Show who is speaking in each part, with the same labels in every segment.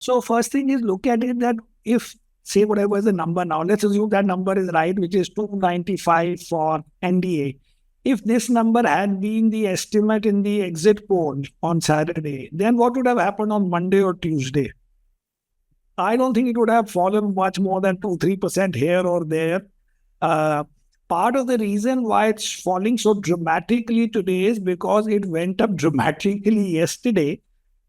Speaker 1: So first thing is look at it that if, say, whatever is the number now, let's assume that number is right, which is 295 for NDA. If this number had been the estimate in the exit poll on Saturday, then what would have happened on Monday or Tuesday? I don't think it would have fallen much more than 2-3% here or there. Uh, Part of the reason why it's falling so dramatically today is because it went up dramatically yesterday,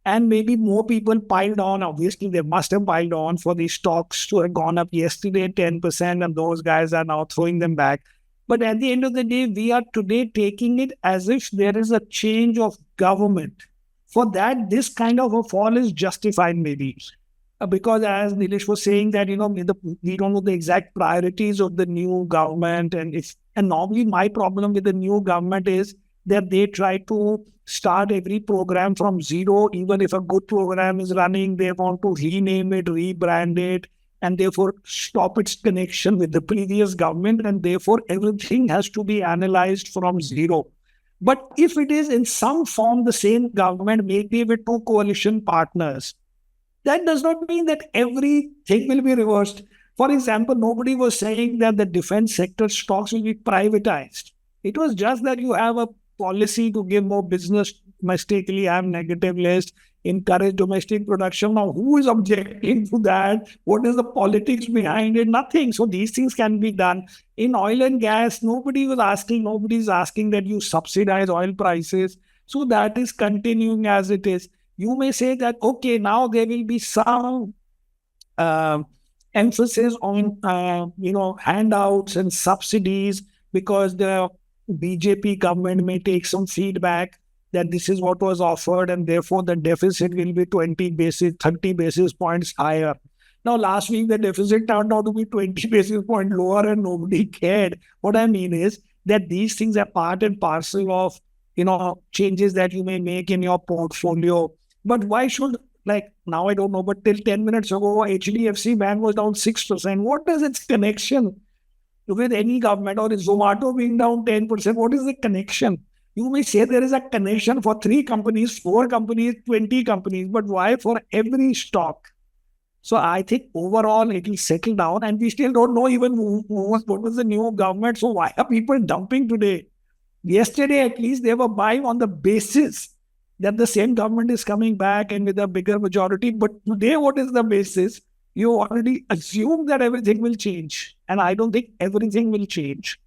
Speaker 1: and maybe more people piled on. Obviously, they must have piled on for the stocks to have gone up yesterday 10%, and those guys are now throwing them back. But at the end of the day, we are today taking it as if there is a change of government. For that, this kind of a fall is justified, maybe. Because as Nilesh was saying that, we don't know the exact priorities of the new government. And normally my problem with the new government is that they try to start every program from zero. Even if a good program is running, they want to rename it, rebrand it, and therefore stop its connection with the previous government. And therefore everything has to be analyzed from zero. But if it is in some form the same government, maybe with two coalition partners, that does not mean that everything will be reversed. For example, nobody was saying that the defense sector stocks will be privatized. It was just that you have a policy to give more business domestically, have negative list, encourage domestic production. Now, who is objecting to that? What is the politics behind it? Nothing. So these things can be done. In oil and gas, nobody's asking that you subsidize oil prices. So that is continuing as it is. You may say that, okay, now there will be some emphasis on, handouts and subsidies, because the BJP government may take some feedback that this is what was offered, and therefore the deficit will be 30 basis points higher. Now, last week, the deficit turned out to be 20 basis points lower and nobody cared. What I mean is that these things are part and parcel of, changes that you may make in your portfolio. But why should, now I don't know, but till 10 minutes ago, HDFC Bank was down 6%. What is its connection with any government? Or is Zomato being down 10%? What is the connection? You may say there is a connection for 3 companies, 4 companies, 20 companies, but why for every stock? So I think overall it will settle down, and we still don't know even what was the new government. So why are people dumping today? Yesterday, at least, they were buying on the basis that the same government is coming back and with a bigger majority. But today, what is the basis? You already assume that everything will change. And I don't think everything will change.